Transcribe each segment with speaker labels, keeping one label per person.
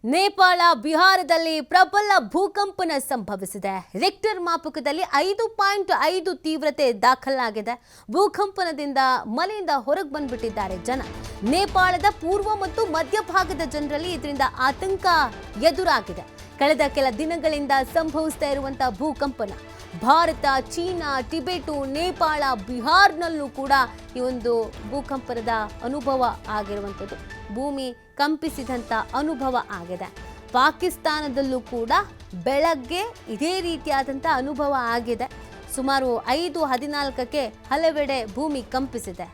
Speaker 1: ನೇಪಾಳ ಬಿಹಾರದಲ್ಲಿ ಪ್ರಬಲ ಭೂಕಂಪನ ಸಂಭವಿಸಿದೆ. ರಿಕ್ಟರ್ ಮಾಪಕದಲ್ಲಿ 5.5 ತೀವ್ರತೆ ದಾಖಲಾಗಿದೆ. ಭೂಕಂಪನದಿಂದ ಮನೆಯಿಂದ ಹೊರಗೆ ಬಂದ್ಬಿಟ್ಟಿದ್ದಾರೆ ಜನ. ನೇಪಾಳದ ಪೂರ್ವ ಮತ್ತು ಮಧ್ಯಭಾಗದ ಜನರಲ್ಲಿ ಇದರಿಂದ ಆತಂಕ ಎದುರಾಗಿದೆ. ಕಳೆದ ಕೆಲ ದಿನಗಳಿಂದ ಸಂಭವಿಸ್ತಾ ಇರುವಂತಹ ಭೂಕಂಪನ ಭಾರತ, ಚೀನಾ, ಟಿಬೆಟ್, ನೇಪಾಳ, ಬಿಹಾರ್ನಲ್ಲೂ ಕೂಡ ಈ ಒಂದು ಭೂಕಂಪನದ ಅನುಭವ ಆಗಿರುವಂಥದ್ದು. ಭೂಮಿ ಕಂಪಿಸಿದಂಥ ಅನುಭವ ಆಗಿದೆ. ಪಾಕಿಸ್ತಾನದಲ್ಲೂ ಕೂಡ ಬೆಳಗ್ಗೆ ಇದೇ ರೀತಿಯಾದಂಥ ಅನುಭವ ಆಗಿದೆ. ಸುಮಾರು 5:14ಕ್ಕೆ ಹಲವೆಡೆ ಭೂಮಿ ಕಂಪಿಸಿದೆ.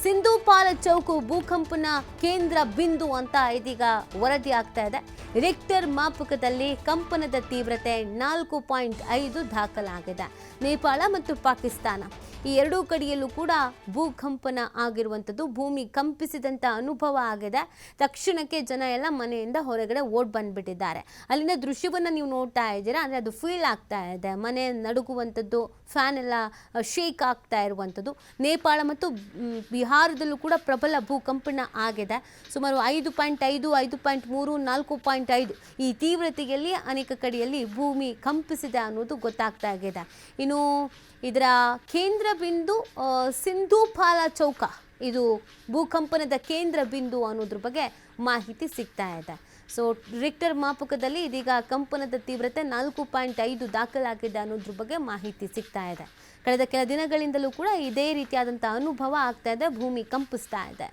Speaker 1: ಸಿಂಧೂಪಾಲ ಚೌಕು ಭೂಕಂಪನ ಕೇಂದ್ರ ಬಿಂದು ಅಂತ ಇದೀಗ ವರದಿ ಆಗ್ತಾ ಇದೆ. ರಿಕ್ಟರ್ ಮಾಪಕದಲ್ಲಿ ಕಂಪನದ ತೀವ್ರತೆ 4.5 ದಾಖಲಾಗಿದೆ. ನೇಪಾಳ ಮತ್ತು ಪಾಕಿಸ್ತಾನ ಈ ಎರಡೂ ಕಡೆಯಲ್ಲೂ ಕೂಡ ಭೂಕಂಪನ ಆಗಿರುವಂಥದ್ದು. ಭೂಮಿ ಕಂಪಿಸಿದಂಥ ಅನುಭವ ಆಗಿದೆ. ತಕ್ಷಣಕ್ಕೆ ಜನ ಎಲ್ಲ ಮನೆಯಿಂದ ಹೊರಗಡೆ ಓಡ್ ಬಂದ್ಬಿಟ್ಟಿದ್ದಾರೆ. ಅಲ್ಲಿನ ದೃಶ್ಯವನ್ನು ನೀವು ನೋಡ್ತಾ ಇದ್ದೀರಾ, ಅಂದರೆ ಅದು ಫೀಲ್ ಆಗ್ತಾ ಇದೆ. ಮನೆ ನಡುಗುವಂಥದ್ದು, ಫ್ಯಾನ್ ಎಲ್ಲ ಶೇಕ್ ಆಗ್ತಾ ಇರುವಂಥದ್ದು. ನೇಪಾಳ ಮತ್ತು ಬಿಹಾರದಲ್ಲೂ ಕೂಡ ಪ್ರಬಲ ಭೂಕಂಪನ ಆಗಿದೆ. ಸುಮಾರು 5.5, 5.3, 4.5 ಈ ತೀವ್ರತೆಯಲ್ಲಿ ಅನೇಕ ಕಡೆಯಲ್ಲಿ ಭೂಮಿ ಕಂಪಿಸಿದೆ ಅನ್ನೋದು ಗೊತ್ತಾಗ್ತಾ ಇದೆ. ಇನ್ನು ಇದರ ಕೇಂದ್ರ ಬಿಂದು ಸಿಂಧೂಪಾಲ ಚೌಕ, ಇದು ಭೂಕಂಪನದ ಕೇಂದ್ರ ಬಿಂದು ಅನ್ನೋದ್ರ ಬಗ್ಗೆ ಮಾಹಿತಿ ಸಿಗ್ತಾ ಇದೆ. ಸೊ ರಿಕ್ಟರ್ ಮಾಪಕದಲ್ಲಿ ಇದೀಗ ಕಂಪನದ ತೀವ್ರತೆ 4.5 ದಾಖಲಾಗಿದೆ ಅನ್ನೋದ್ರ ಬಗ್ಗೆ ಮಾಹಿತಿ ಸಿಗ್ತಾ ಇದೆ. ಕಳೆದ ಕೆಲ ದಿನಗಳಿಂದಲೂ ಕೂಡ ಇದೇ ರೀತಿಯಾದಂಥ ಅನುಭವ ಆಗ್ತಾ ಇದೆ. ಭೂಮಿ ಕಂಪಿಸ್ತಾ ಇದೆ.